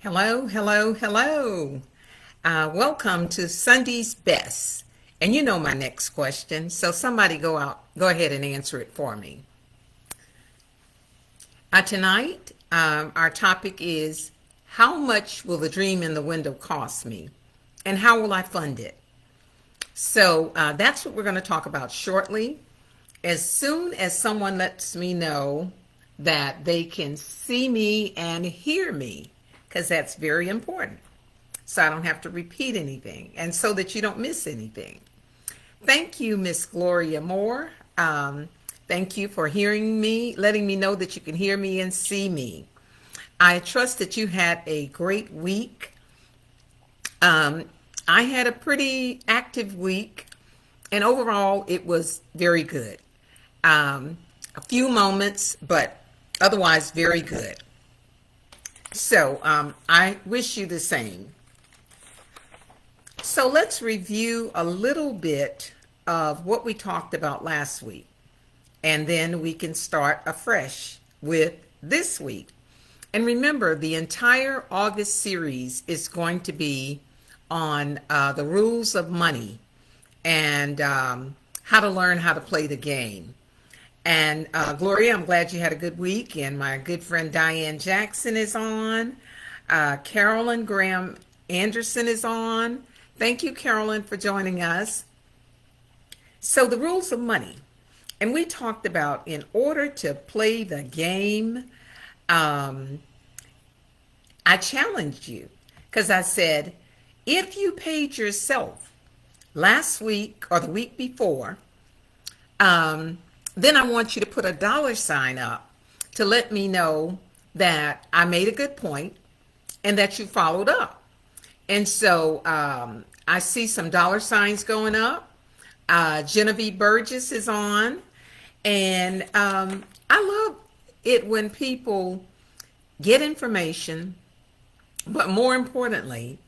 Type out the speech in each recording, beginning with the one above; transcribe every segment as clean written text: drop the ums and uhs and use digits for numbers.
Hello, hello, hello. Welcome to Sunday's Best. And you know my next question, so somebody go ahead and answer it for me. Tonight, our topic is how much will the dream in the window cost me? And how will I fund it? So that's what we're going to talk about shortly. As soon as someone lets me know that they can see me and hear me, because that's very important, so I don't have to repeat anything and so that you don't miss anything. Thank you, Miss Gloria Moore. Thank you for hearing me, letting me know that you can hear me and see me. I trust that you had a great week. Um, I had a pretty active week, and overall, it was very good. A few moments, but otherwise, very good. So I wish you the same. So let's review a little bit of what we talked about last week, and then we can start afresh with this week. And remember, the entire August series is going to be on the rules of money and how to learn how to play the game. And Gloria, I'm glad you had a good week. And my good friend Diane Jackson is on. Carolyn Graham Anderson is on. Thank you, Carolyn, for joining us. So, the rules of money. And we talked about in order to play the game, I challenged you because I said, if you paid yourself last week or the week before, then I want you to put a dollar sign up to let me know that I made a good point and that you followed up. And so I see some dollar signs going up. Genevieve Burgess is on. And I love it when people get information, but more importantly,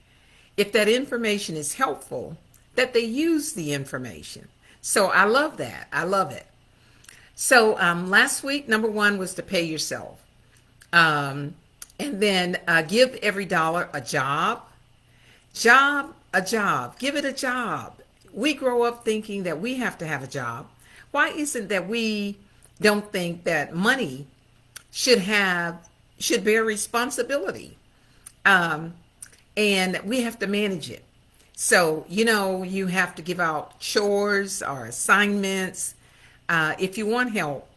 if that information is helpful, that they use the information. So I love that. I love it. So last week, number one was to pay yourself. And then give every dollar a job. A job. Give it a job. We grow up thinking that we have to have a job. Why isn't that we don't think that money should bear responsibility? And we have to manage it. So, you have to give out chores or assignments. If you want help,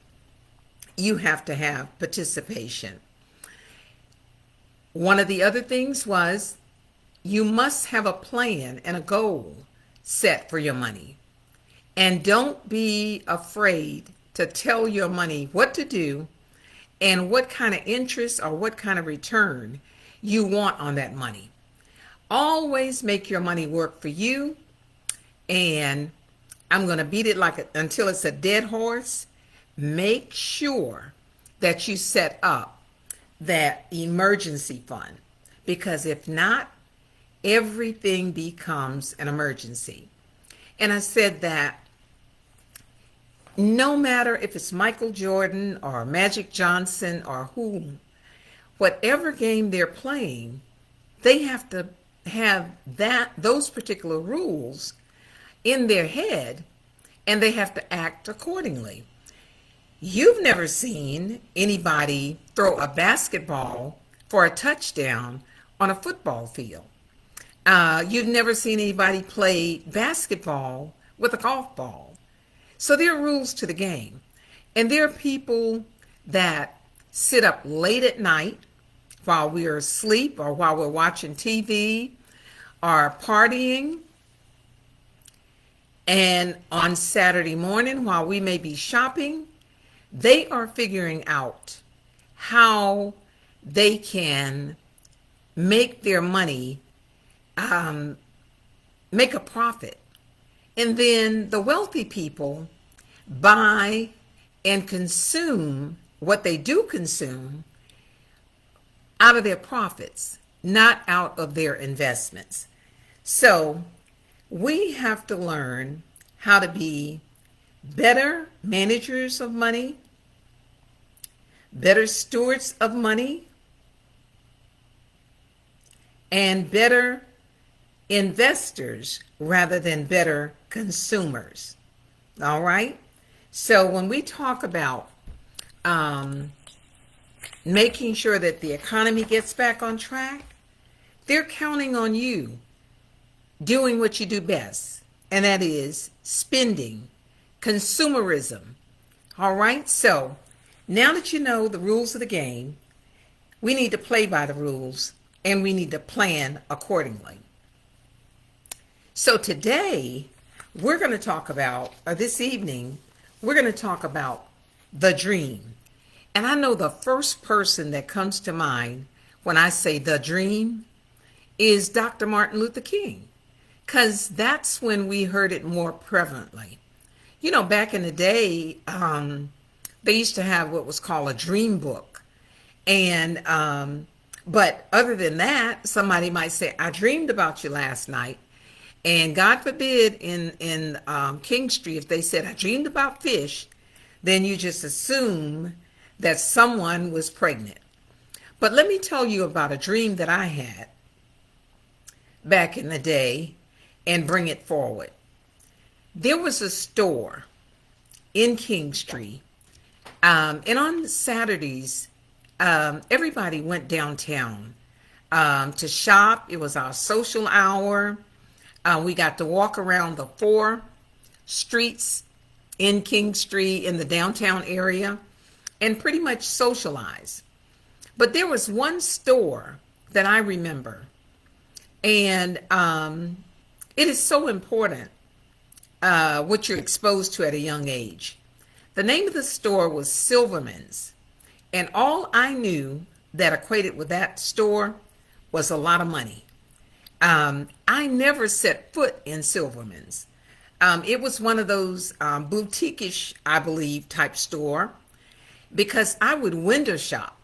you have to have participation. One of the other things was you must have a plan and a goal set for your money. And don't be afraid to tell your money what to do and what kind of interest or what kind of return you want on that money. Always make your money work for you. And I'm going to beat it until it's a dead horse. Make sure that you set up that emergency fund, because if not, everything becomes an emergency. And I said that no matter if it's Michael Jordan or Magic Johnson or whatever game they're playing, they have to have those particular rules in their head, and they have to act accordingly. You've never seen anybody throw a basketball for a touchdown on a football field. You've never seen anybody play basketball with a golf ball. So there are rules to the game. And there are people that sit up late at night while we're asleep or while we're watching TV or partying. And on Saturday morning, while we may be shopping, they are figuring out how they can make their money, make a profit. And then the wealthy people buy and consume what they do consume out of their profits, not out of their investments. So we have to learn how to be better managers of money, better stewards of money, and better investors rather than better consumers. All right? So when we talk about um, making sure that the economy gets back on track, they're counting on you doing what you do best, and that is spending, consumerism. All right? So now that you know the rules of the game, we need to play by the rules and we need to plan accordingly. So today, we're going to talk about, or this evening, we're going to talk about the dream. And I know the first person that comes to mind when I say the dream is Dr. Martin Luther King, because that's when we heard it more prevalently. You know, back in the day, they used to have what was called a dream book. And, but other than that, somebody might say, I dreamed about you last night. And God forbid in King Street, if they said, I dreamed about fish, then you just assume that someone was pregnant. But let me tell you about a dream that I had back in the day and bring it forward. There was a store in King Street, and on Saturdays, everybody went downtown to shop. It was our social hour. We got to walk around the 4 streets in King Street in the downtown area and pretty much socialize. But there was one store that I remember, and it is so important what you're exposed to at a young age. The name of the store was Silverman's, and all I knew that equated with that store was a lot of money. I never set foot in Silverman's. It was one of those boutique-ish, I believe, type store, because I would window shop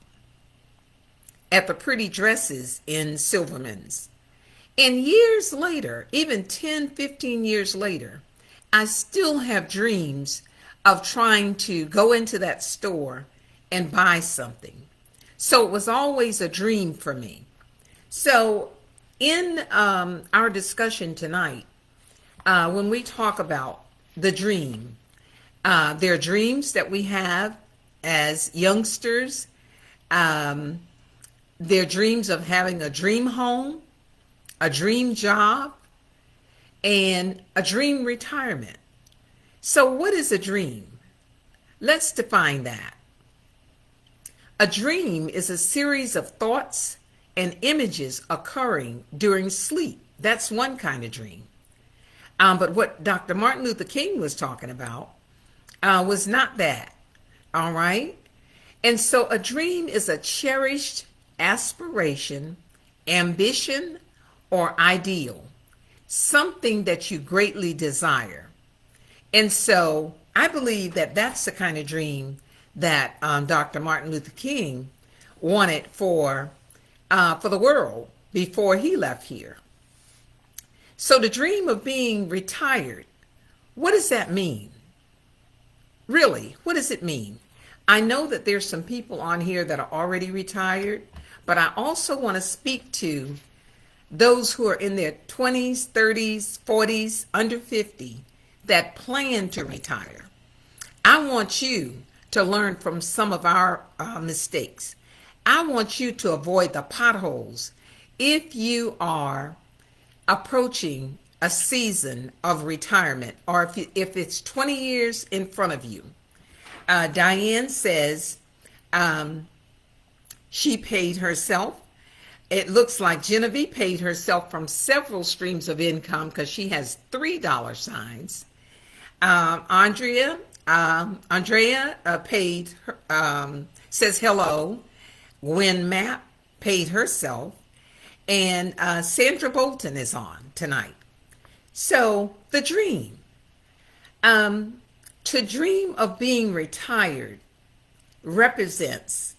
at the pretty dresses in Silverman's. And years later, even 10, 15 years later, I still have dreams of trying to go into that store and buy something. So it was always a dream for me. So in our discussion tonight, when we talk about the dream, there are dreams that we have as youngsters. There are dreams of having a dream home, a dream job, and a dream retirement. So what is a dream? Let's define that. A dream is a series of thoughts and images occurring during sleep. That's one kind of dream. But what Dr. Martin Luther King was talking about was not that. All right? And so a dream is a cherished aspiration, ambition, or ideal, something that you greatly desire. And so I believe that that's the kind of dream that Dr. Martin Luther King wanted for the world before he left here. So the dream of being retired, what does that mean? Really, what does it mean? I know that there's some people on here that are already retired, but I also want to speak to those who are in their 20s, 30s, 40s, under 50 that plan to retire. I want you to learn from some of our mistakes. I want you to avoid the potholes if you are approaching a season of retirement, or if it's 20 years in front of you. Diane says she paid herself. It looks like Genevieve paid herself from several streams of income because she has $3 signs. Andrea paid, says hello. Gwen Mapp paid herself. And Sandra Bolton is on tonight. So the dream. To dream of being retired represents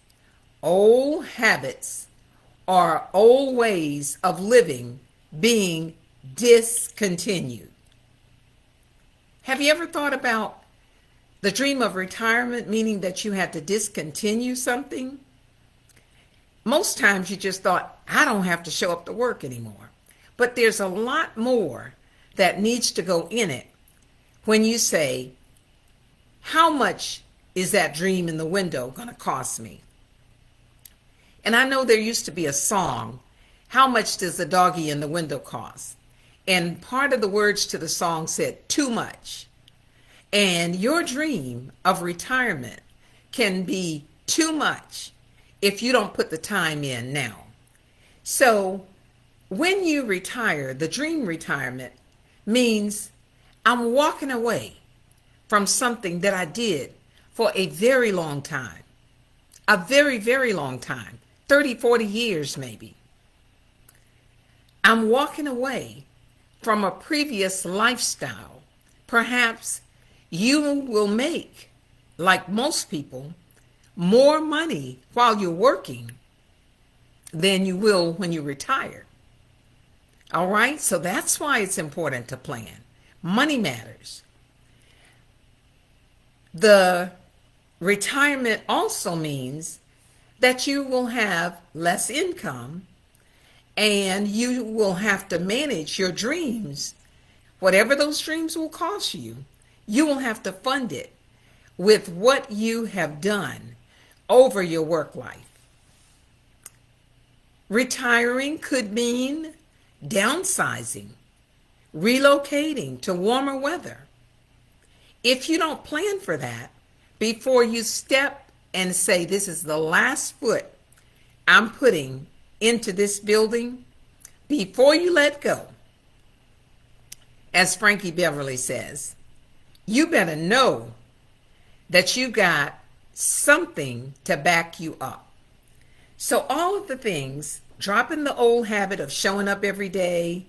old habits or old ways of living being discontinued. Have you ever thought about the dream of retirement, meaning that you had to discontinue something? Most times you just thought, I don't have to show up to work anymore. But there's a lot more that needs to go in it when you say, how much is that dream in the window going to cost me? And I know there used to be a song, how much does the doggy in the window cost? And part of the words to the song said, too much. And your dream of retirement can be too much if you don't put the time in now. So when you retire, the dream retirement means I'm walking away from something that I did for a very long time, a very, very long time, 30, 40 years maybe. I'm walking away from a previous lifestyle. Perhaps you will make, like most people, more money while you're working than you will when you retire. All right? So that's why it's important to plan. Money matters. The retirement also means that you will have less income and you will have to manage your dreams. Whatever those dreams will cost you, you will have to fund it with what you have done over your work life. Retiring could mean downsizing, relocating to warmer weather. If you don't plan for that before you step and say, this is the last foot I'm putting into this building, before you let go, as Frankie Beverly says, you better know that you got something to back you up. So all of the things, dropping the old habit of showing up every day,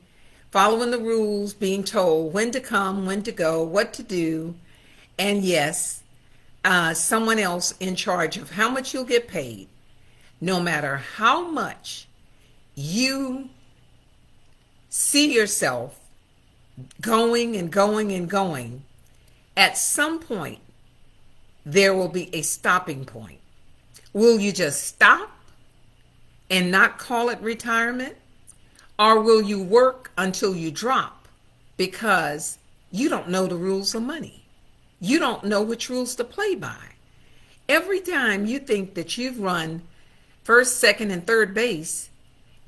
following the rules, being told when to come, when to go, what to do, and yes, someone else in charge of how much you'll get paid. No matter how much you see yourself going and going and going, at some point there will be a stopping point. Will you just stop and not call it retirement? Or will you work until you drop because you don't know the rules of money? You don't know which rules to play by. Every time you think that you've run first, second, and third base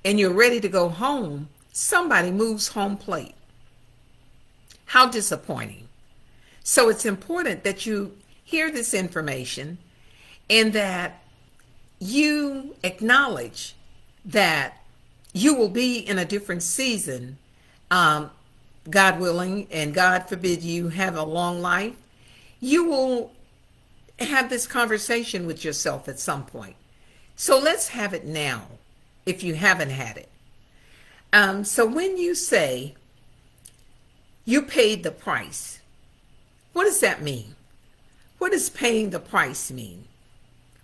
and you're ready to go home, somebody moves home plate. How disappointing. So it's important that you hear this information and that you acknowledge that you will be in a different season, God willing, and God forbid you have a long life. You will have this conversation with yourself at some point. So let's have it now if you haven't had it. So when you say you paid the price, what does that mean? What does paying the price mean?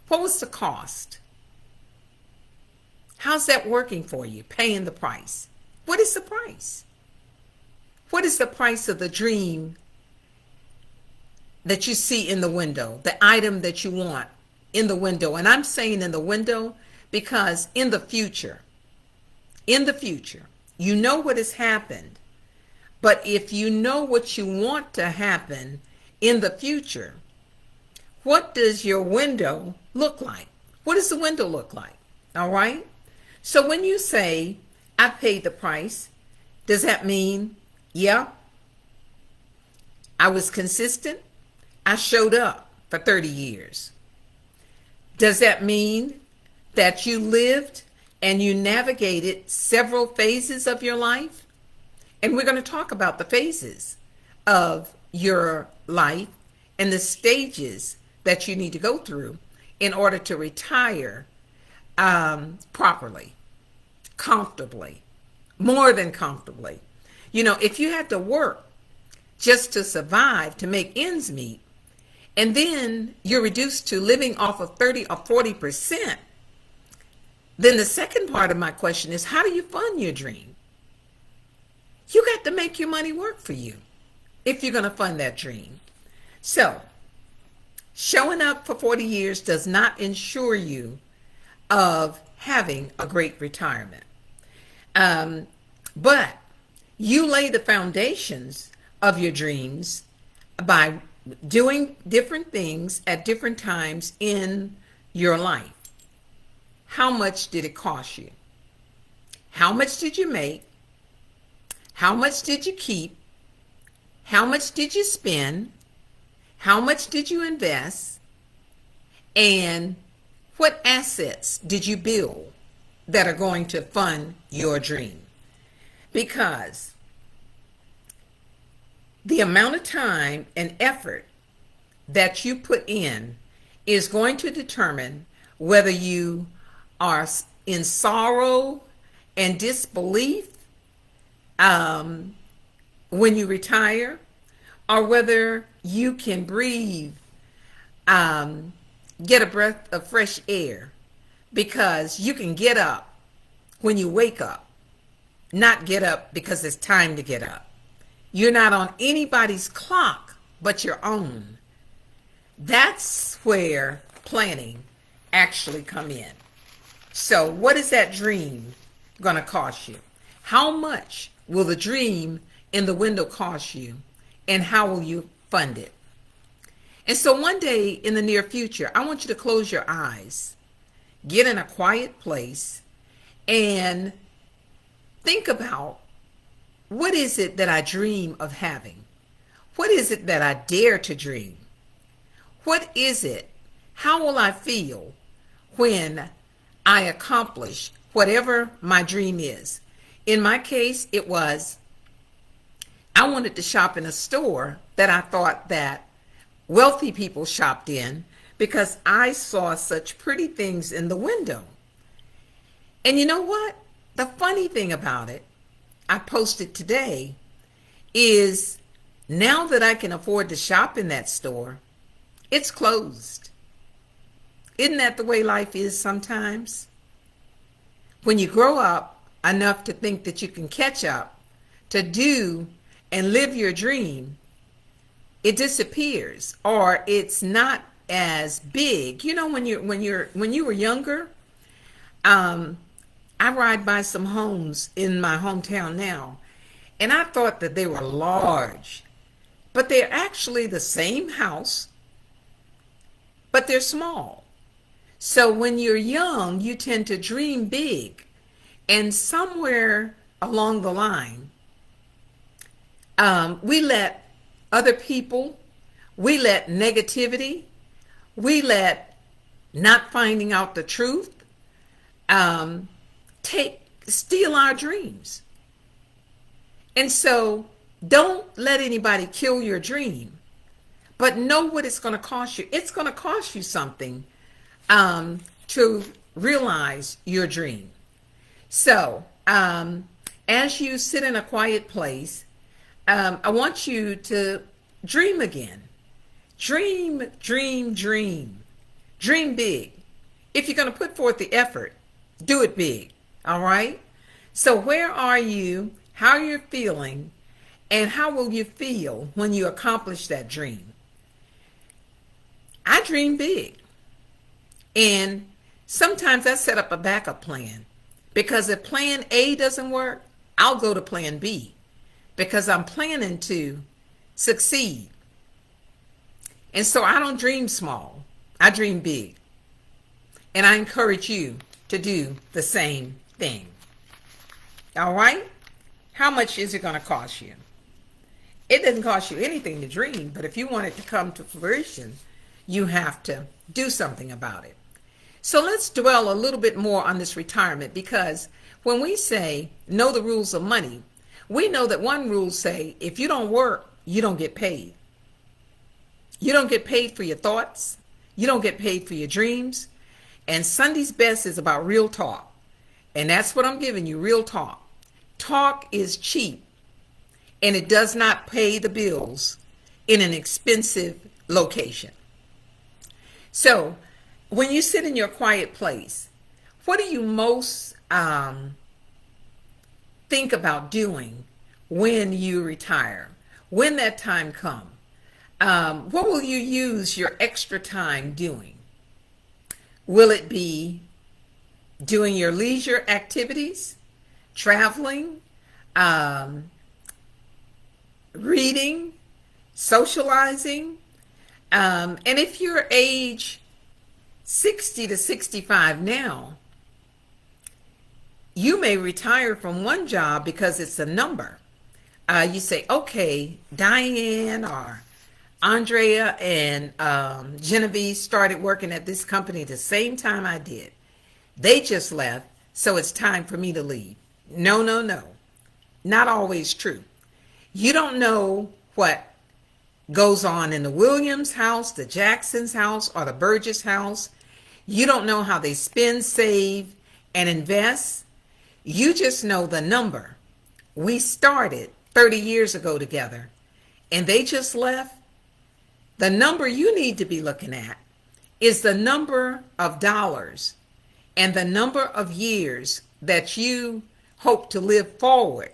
What was the cost? How's that working for you, paying the price? What is the price? What is the price of the dream that you see in the window, the item that you want in the window? And I'm saying in the window because in the future, you know what has happened. But if you know what you want to happen in the future, what does your window look like? What does the window look like? All right? So when you say, I paid the price, does that mean, yeah, I was consistent? I showed up for 30 years. Does that mean that you lived and you navigated several phases of your life? And we're going to talk about the phases of your life and the stages that you need to go through in order to retire properly, comfortably, more than comfortably. You know, if you had to work just to survive, to make ends meet, and then you're reduced to living off of 30 or 40%, then the second part of my question is, how do you fund your dream? You got to make your money work for you if you're going to fund that dream. So showing up for 40 years does not ensure you of having a great retirement. Um, but you lay the foundations of your dreams by doing different things at different times in your life. How much did it cost you? How much did you make? How much did you keep? How much did you spend? How much did you invest? And what assets did you build that are going to fund your dream? Because the amount of time and effort that you put in is going to determine whether you are in sorrow and disbelief when you retire, or whether you can breathe, get a breath of fresh air, because you can get up when you wake up, not get up because it's time to get up. You're not on anybody's clock but your own. That's where planning actually come in. So what is that dream going to cost you? How much will the dream in the window cost you? And how will you fund it? And so one day in the near future, I want you to close your eyes, get in a quiet place, and think about, what is it that I dream of having? What is it that I dare to dream? What is it? How will I feel when I accomplish whatever my dream is? In my case, it was, I wanted to shop in a store that I thought that wealthy people shopped in, because I saw such pretty things in the window. And you know what? The funny thing about it, I posted today, is now that I can afford to shop in that store, it's closed. Isn't that the way life is sometimes? When you grow up enough to think that you can catch up, to do and live your dream, it disappears, or it's not as big. You know, when you were younger, I ride by some homes in my hometown now, and I thought that they were large, but they're actually the same house, but they're small. So when you're young, you tend to dream big, and somewhere along the line, we let other people, we let negativity, we let not finding out the truth steal our dreams. And so don't let anybody kill your dream, but know what it's going to cost you. It's going to cost you something to realize your dream. So as you sit in a quiet place, I want you to dream again. Dream, dream, dream. Dream big. If you're going to put forth the effort, do it big. All right? So where are you? How are you feeling? And how will you feel when you accomplish that dream? I dream big. And sometimes I set up a backup plan, because if plan A doesn't work, I'll go to plan B, because I'm planning to succeed. And so I don't dream small. I dream big. And I encourage you to do the same thing. All right? How much is it going to cost you? It doesn't cost you anything to dream, but if you want it to come to fruition, you have to do something about it. So let's dwell a little bit more on this retirement, because when we say know the rules of money, we know that one rule say if you don't work, you don't get paid. You don't get paid for your thoughts. You don't get paid for your dreams. And Sunday's Best is about real talk. And that's what I'm giving you, real talk. Talk is cheap, and it does not pay the bills in an expensive location. So when you sit in your quiet place, what do you most think about doing when you retire, when that time comes? What will you use your extra time doing? Will it be doing your leisure activities, traveling, um, reading, socializing. And if you're age 60 to 65 now, you may retire from one job because it's a number. You say, okay, Diane or Andrea and Genevieve started working at this company the same time I did. They just left, so it's time for me to leave. No, no, no. Not always true. You don't know what goes on in the Williams house, the Jackson's house, or the Burgess house. You don't know how they spend, save, and invest. You just know the number. We started 30 years ago together, and they just left. The number you need to be looking at is the number of dollars and the number of years that you hope to live forward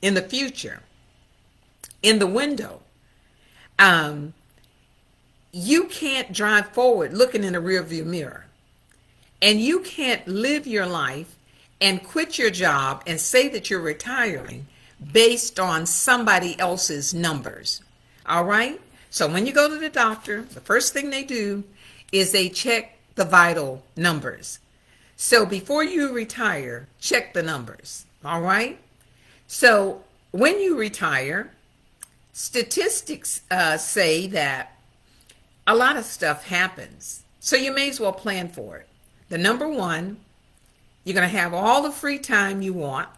in the future, in the window. You can't drive forward looking in a rearview mirror, and you can't live your life and quit your job and say that you're retiring based on somebody else's numbers. All right? So when you go to the doctor, the first thing they do is they check the vital numbers. So before you retire, check the numbers. All right? So when you retire, statistics say that a lot of stuff happens. So you may as well plan for it. The number one, you're going to have all the free time you want.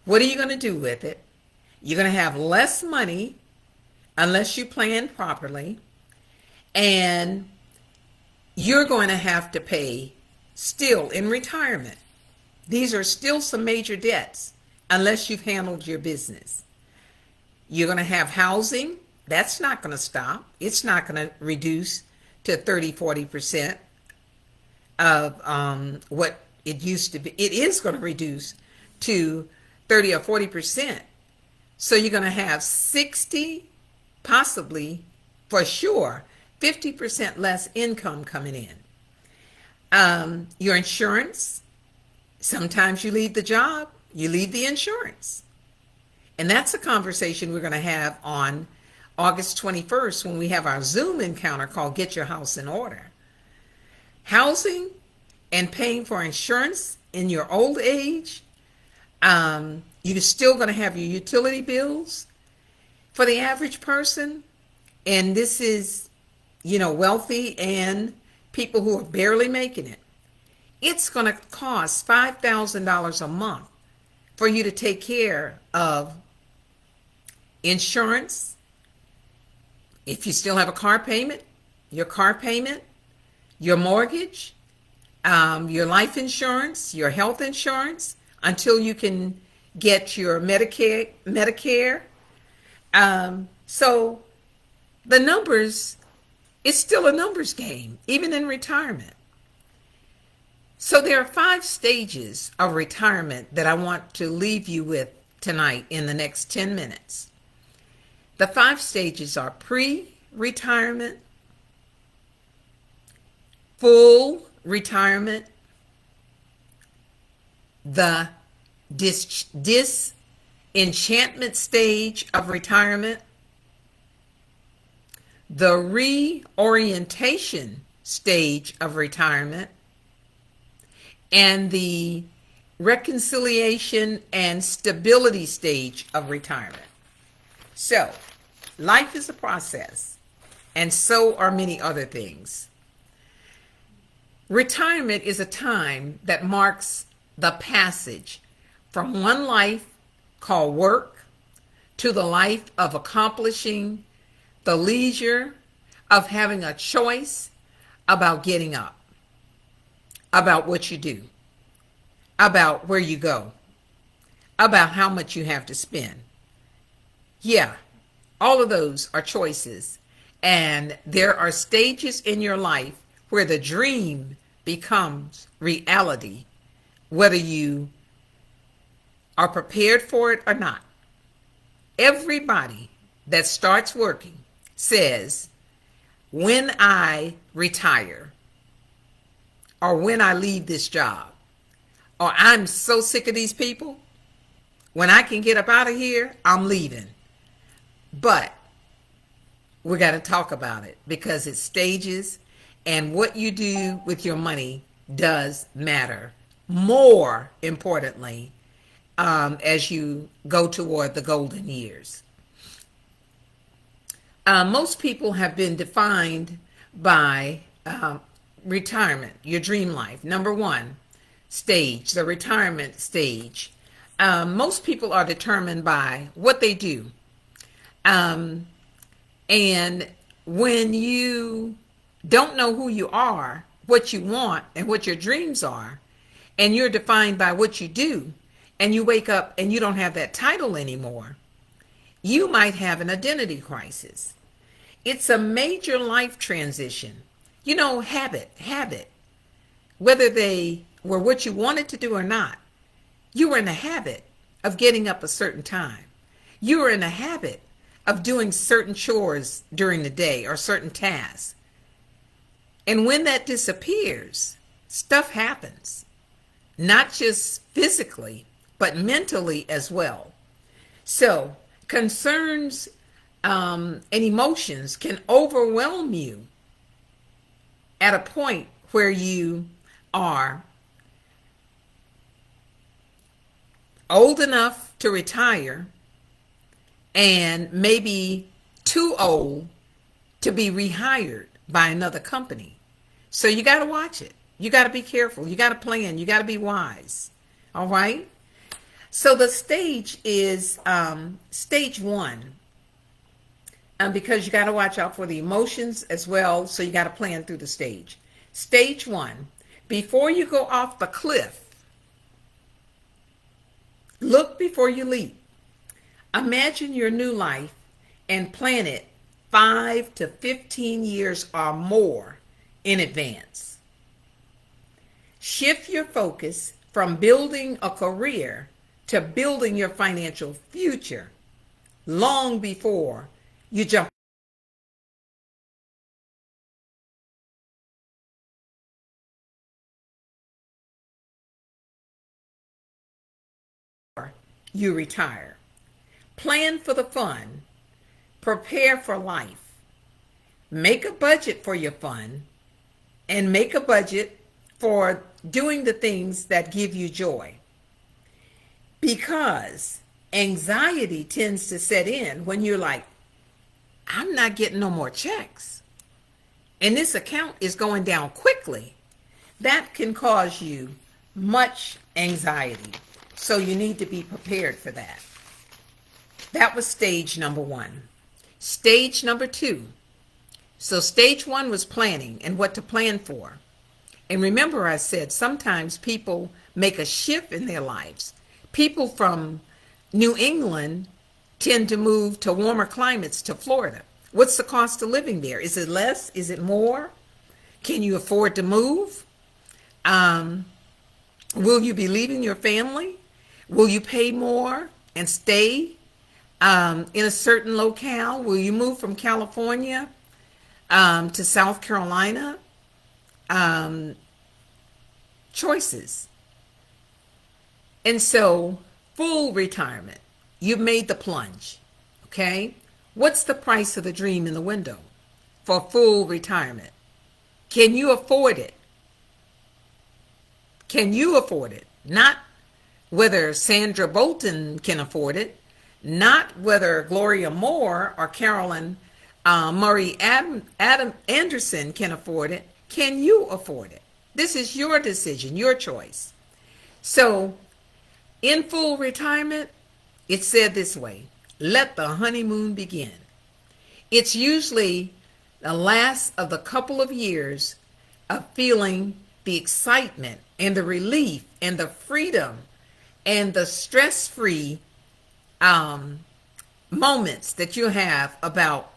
What are you going to do with it? You're going to have less money unless you plan properly. And you're going to have to pay still in retirement. These are still some major debts unless you've handled your business. You're going to have housing. That's not going to stop. It's not going to reduce to 30-40% of what it used to be. It is going to reduce to 30 or 40%. So you're going to have 60, possibly for sure, 50% less income coming in. Your insurance, sometimes you leave the job, you leave the insurance. And that's a conversation we're going to have on August 21st when we have our Zoom encounter called Get Your House in Order. Housing and paying for insurance in your old age, you're still going to have your utility bills. For the average person, and this is, wealthy and people who are barely making it, it's going to cost $5,000 a month for you to take care of insurance. If you still have a car payment, your mortgage, your life insurance, your health insurance, until you can get your Medicare. So the numbers, it's still a numbers game, even in retirement. So there are 5 stages of retirement that I want to leave you with tonight in the next 10 minutes. The 5 stages are pre-retirement, full retirement, the disenchantment stage of retirement, the reorientation stage of retirement, and the reconciliation and stability stage of retirement. So, life is a process, and so are many other things. Retirement is a time that marks the passage from one life called work to the life of accomplishing the leisure of having a choice about getting up, about what you do, about where you go, about how much you have to spend. Yeah, all of those are choices. And there are stages in your life where the dream becomes reality, whether you are prepared for it or not. Everybody that starts working says, when I retire, or when I leave this job, or I'm so sick of these people. When I can get up out of here, I'm leaving. But we got to talk about it because it's stages, and what you do with your money does matter. More importantly, as you go toward the golden years. Most people have been defined by retirement, your dream life. Number one stage, the retirement stage. Most people are determined by what they do. And when you don't know who you are, what you want, and what your dreams are, and you're defined by what you do, and you wake up and you don't have that title anymore, you might have an identity crisis. It's a major life transition. You know, habit. Whether they were what you wanted to do or not, you were in the habit of getting up a certain time. You were in the habit of doing certain chores during the day or certain tasks. And when that disappears, stuff happens. Not just physically, but mentally as well. So concerns and emotions can overwhelm you at a point where you are old enough to retire and maybe too old to be rehired by another company. So you got to watch it. You got to be careful. You got to plan. You got to be wise. All right? So the stage is stage one. Because you got to watch out for the emotions as well, so you got to plan through the stage. Stage one, before you go off the cliff, look before you leap. Imagine your new life and plan it 5 to 15 years or more in advance. Shift your focus from building a career to building your financial future long before you jump. You retire. Plan for the fun. Prepare for life. Make a budget for your fun and make a budget for doing the things that give you joy. Because anxiety tends to set in when you're like, I'm not getting no more checks, and this account is going down quickly. That can cause you much anxiety. So you need to be prepared for that. That was stage number one. Stage number two. So stage one was planning and what to plan for. And remember, I said sometimes people make a shift in their lives. People from New England tend to move to warmer climates to Florida. What's the cost of living there? Is it less? Is it more? Can you afford to move? Will you be leaving your family? Will you pay more and stay in a certain locale? Will you move from California to South Carolina? Choices. And so, full retirement. You've made the plunge, okay? What's the price of the dream in the window for full retirement? Can you afford it? Can you afford it? Not whether Sandra Bolton can afford it, not whether Gloria Moore or Carolyn Murray Anderson can afford it. Can you afford it? This is your decision, your choice. So, in full retirement, it's said this way, let the honeymoon begin. It's usually the last of the couple of years of feeling the excitement and the relief and the freedom and the stress-free moments that you have about,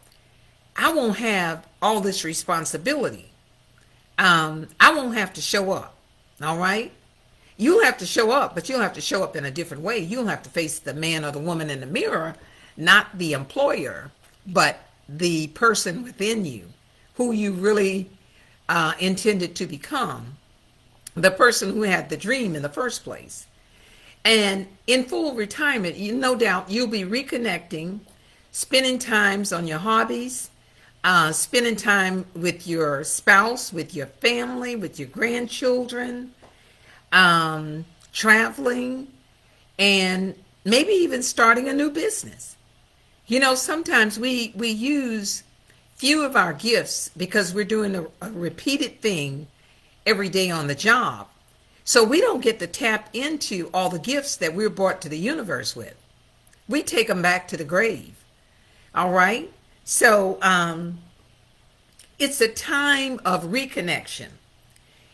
I won't have all this responsibility. I won't have to show up, all right? You'll have to show up, but you'll have to show up in a different way. You'll have to face the man or the woman in the mirror, not the employer, but the person within you who you really intended to become. the person who had the dream in the first place. And in full retirement, you no doubt you'll be reconnecting, spending times on your hobbies, spending time with your spouse, with your family, with your grandchildren, traveling, and maybe even starting a new business. You know, sometimes we use few of our gifts because we're doing a repeated thing every day on the job. So we don't get to tap into all the gifts that we're brought to the universe with. We take them back to the grave. All right? So it's a time of reconnection.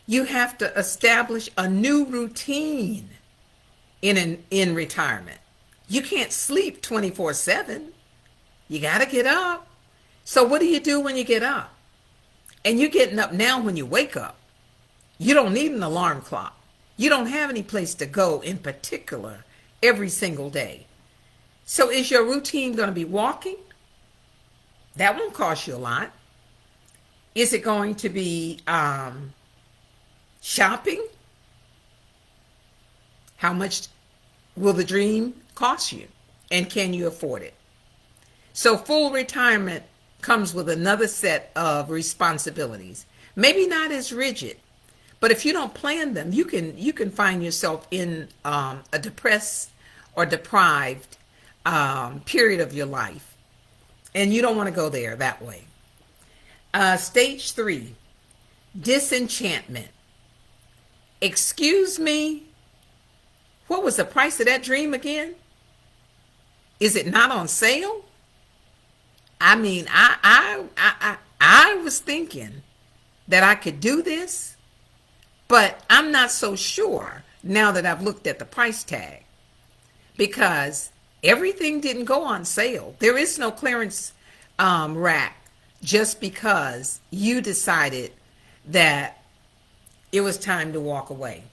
You have to establish a new routine in retirement. You can't sleep 24/7. You got to get up. So what do you do when you get up? And you're getting up now when you wake up. You don't need an alarm clock. You don't have any place to go in particular every single day. So is your routine going to be walking? That won't cost you a lot. Is it going to be shopping? How much will the dream cost you? And can you afford it? So full retirement comes with another set of responsibilities. Maybe not as rigid, but if you don't plan them, you can find yourself in a depressed or deprived period of your life. And you don't want to go there that way. Stage 3, disenchantment. Excuse me, what was the price of that dream again? Is it not on sale? I mean, I was thinking that I could do this, but I'm not so sure now that I've looked at the price tag, because everything didn't go on sale. There is no clearance rack just because you decided that it was time to walk away.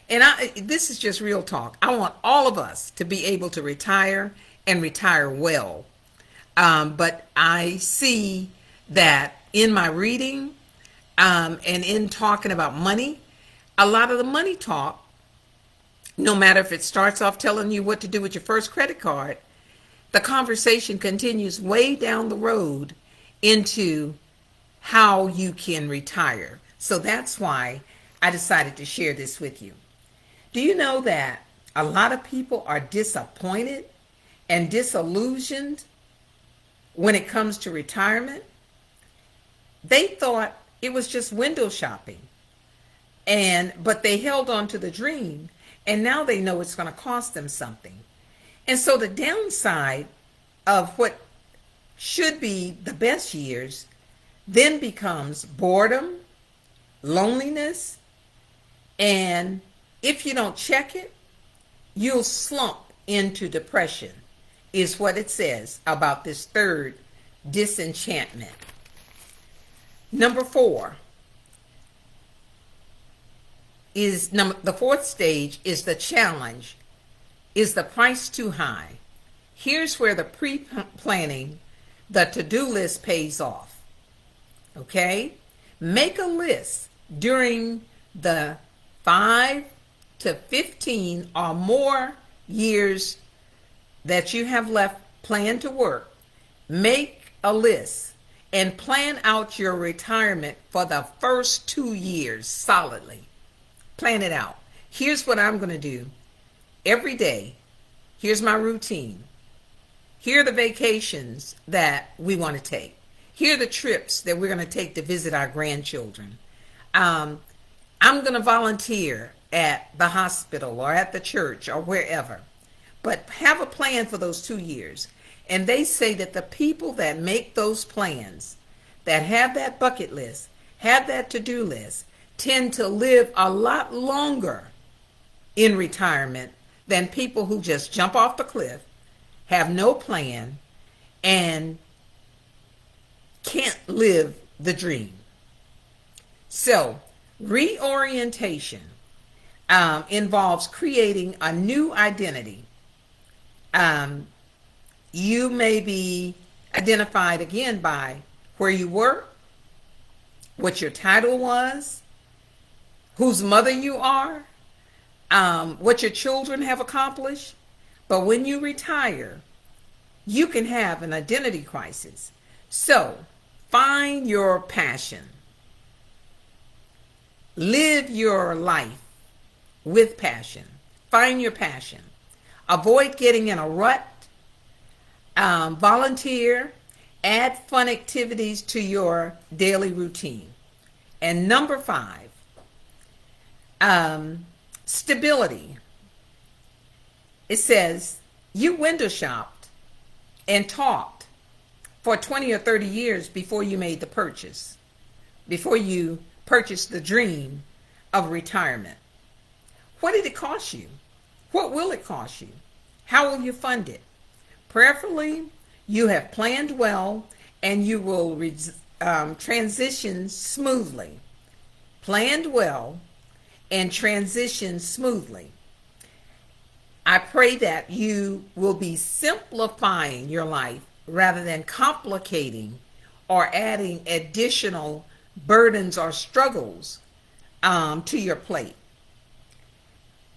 And this is just real talk. I want all of us to be able to retire and retire well. But I see that in my reading and in talking about money, a lot of the money talk, no matter if it starts off telling you what to do with your first credit card, the conversation continues way down the road into how you can retire. So that's why I decided to share this with you. Do you know that a lot of people are disappointed and disillusioned when it comes to retirement? They thought it was just window shopping, but they held on to the dream, and now they know it's going to cost them something. And so the downside of what should be the best years then becomes boredom, loneliness, and if you don't check it, you'll slump into depression, is what it says about this third, disenchantment. Number 4 is the fourth stage is the challenge. Is the price too high? Here's where the pre-planning, the to-do list pays off. Okay? Make a list during the 5 to 15 or more years that you have left planned to work. Make a list and plan out your retirement for the first 2 years solidly. Plan it out. Here's what I'm going to do every day. Here's my routine. Here are the vacations that we want to take. Here are the trips that we're going to take to visit our grandchildren. I'm going to volunteer at the hospital or at the church or wherever. But have a plan for those 2 years. And they say that the people that make those plans, that have that bucket list, have that to-do list, tend to live a lot longer in retirement than people who just jump off the cliff, have no plan, and can't live the dream. So, reorientation involves creating a new identity. You may be identified again by where you were, what your title was, whose mother you are, what your children have accomplished. But when you retire, you can have an identity crisis. So find your passion. Live your life with passion. Find your passion. Avoid getting in a rut. Volunteer. Add fun activities to your daily routine. And number 5, stability. It says you window shopped and talked for 20 or 30 years before you made the purchase, before you purchased the dream of retirement. What did it cost you? What will it cost you? How will you fund it? Prayerfully, you have planned well and you will transition smoothly. Planned well and transition smoothly. I pray that you will be simplifying your life rather than complicating or adding additional burdens or struggles to your plate.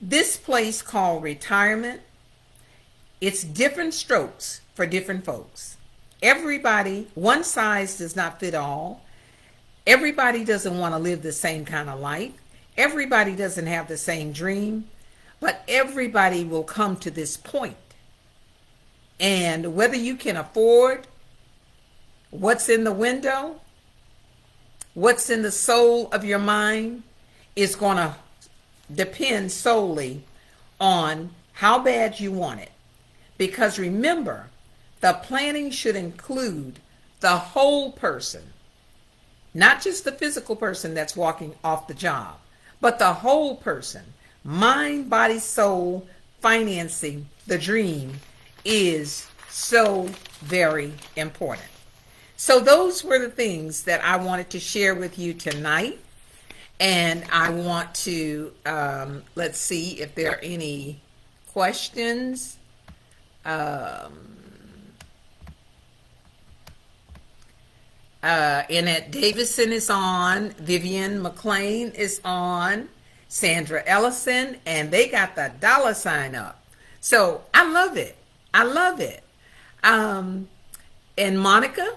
This place called retirement, it's different strokes for different folks. Everybody, one size does not fit all. Everybody doesn't want to live the same kind of life. Everybody doesn't have the same dream, but everybody will come to this point. And whether you can afford what's in the window, what's in the soul of your mind, is going to depend solely on how bad you want it. Because remember, the planning should include the whole person, not just the physical person that's walking off the job, but the whole person. Mind, body, soul, financing the dream is so very important. So those were the things that I wanted to share with you tonight. And I want to, let's see if there are any questions. Annette Davison is on. Vivian McLean is on. Sandra Ellison, and they got the $ up. So I love it. I love it. And Monica,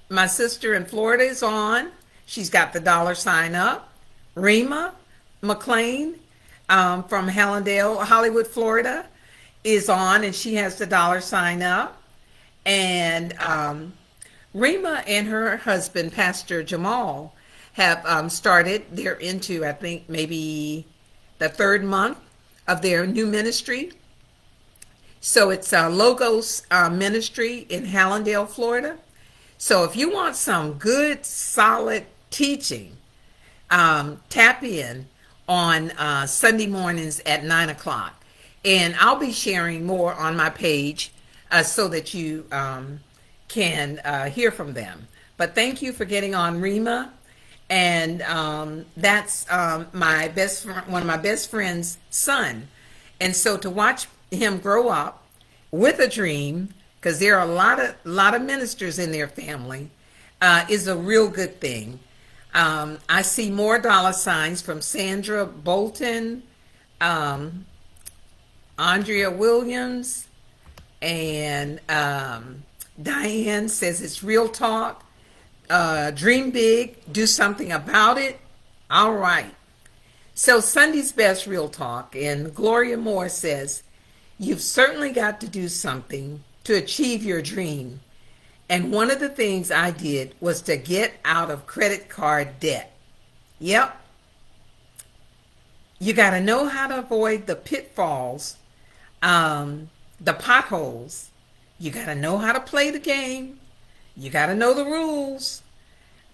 my sister in Florida, is on. She's got the $ up. Rima McLean from Hallandale, Hollywood, Florida, is on, and she has the $ up. And Rima and her husband, Pastor Jamal, have started. They're into, I think, maybe the 3rd month of their new ministry. So it's a Logos ministry in Hallandale, Florida. So if you want some good, solid teaching, tap in on Sunday mornings at 9 o'clock. And I'll be sharing more on my page so that you can hear from them. But thank you for getting on, Rima. And that's my best friend, one of my best friend's son. And so to watch him grow up with a dream, because there are a lot of ministers in their family, is a real good thing. I see more $ from Sandra Bolton, Andrea Williams, and Diane says it's real talk. Dream big, do something about it. All right. So Sunday's best real talk, and Gloria Moore says, you've certainly got to do something to achieve your dream. And one of the things I did was to get out of credit card debt. Yep. You got to know how to avoid the pitfalls, the potholes. You got to know how to play the game. You got to know the rules.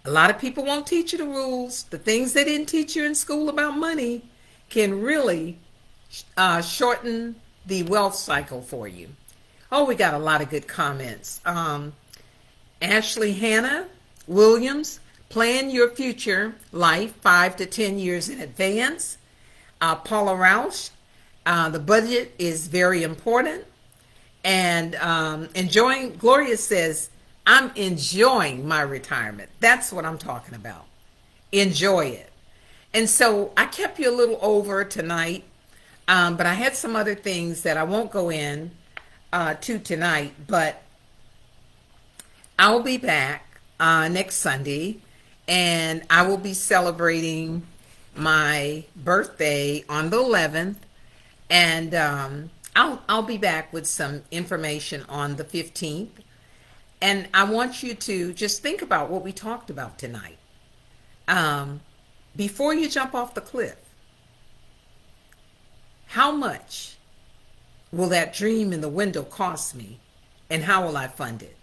A lot of people won't teach you the rules. The things they didn't teach you in school about money can really shorten the wealth cycle for you. Oh, we got a lot of good comments. Ashley Hannah Williams, plan your future life 5 to 10 years in advance. Paula Roush, the budget is very important. And enjoying, Gloria says, I'm enjoying my retirement. That's what I'm talking about. Enjoy it. And so I kept you a little over tonight, but I had some other things that I won't go in to tonight. But I'll be back next Sunday, and I will be celebrating my birthday on the 11th, and I'll be back with some information on the 15th. And I want you to just think about what we talked about tonight. Um, Before you jump off the cliff, how much will that dream in the window cost me, and how will I fund it?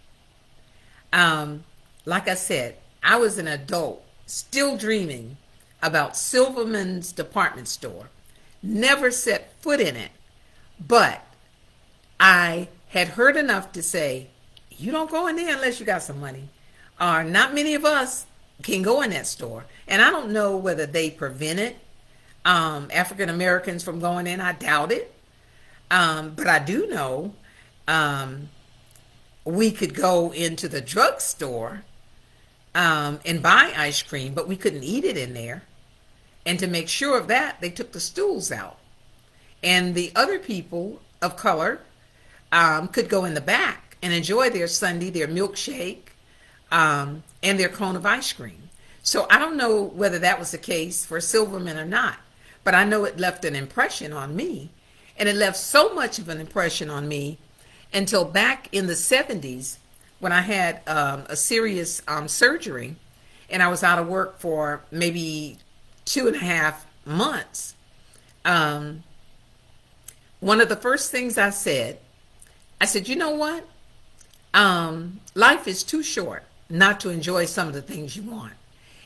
Um, like I said, I was an adult still dreaming about Silverman's department store. Never set foot in it, but I had heard enough to say, you don't go in there unless you got some money. Or not many of us can go in that store. And I don't know whether they prevented African Americans from going in. I doubt it. But I do know um, we could go into the drugstore and buy ice cream, but we couldn't eat it in there. And to make sure of that, they took the stools out. And the other people of color could go in the back and enjoy their sundae, their milkshake, and their cone of ice cream. So I don't know whether that was the case for Silverman or not, but I know it left an impression on me. And it left so much of an impression on me until back in the 70s when I had a serious surgery, and I was out of work for maybe 2.5 months. Um, One of the first things I said, you know what? Life is too short not to enjoy some of the things you want.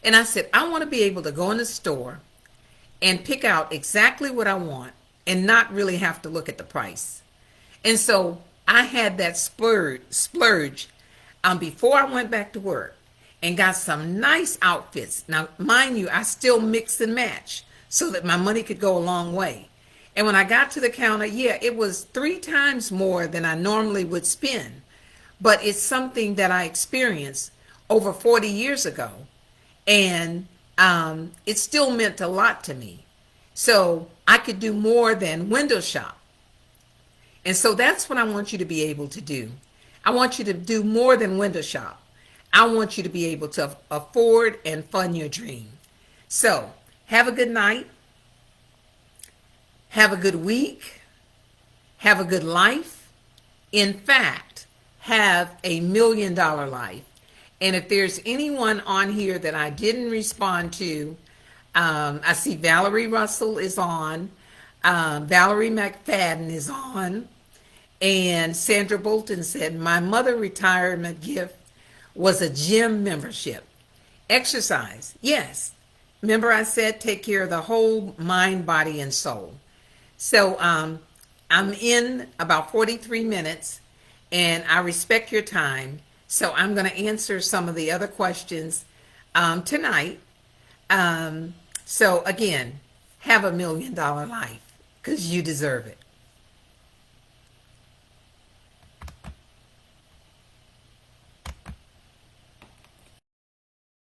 And I said, I want to be able to go in the store and pick out exactly what I want and not really have to look at the price. And so I had that splurge before I went back to work and got some nice outfits. Now, mind you, I still mix and match so that my money could go a long way. And when I got to the counter, yeah, it was 3 times more than I normally would spend. But it's something that I experienced over 40 years ago. And it still meant a lot to me. So I could do more than window shop. And so that's what I want you to be able to do. I want you to do more than window shop. I want you to be able to afford and fund your dream. So have a good night. Have a good week. Have a good life. In fact, have $1 million life. And if there's anyone on here that I didn't respond to, I see Valerie Russell is on. Valerie McFadden is on. And Sandra Bolton said, my mother retirement gift was a gym membership. Exercise, yes. Remember I said take care of the whole mind, body, and soul. So I'm in about 43 minutes, and I respect your time. So I'm going to answer some of the other questions tonight. So again, have $1 million life because you deserve it.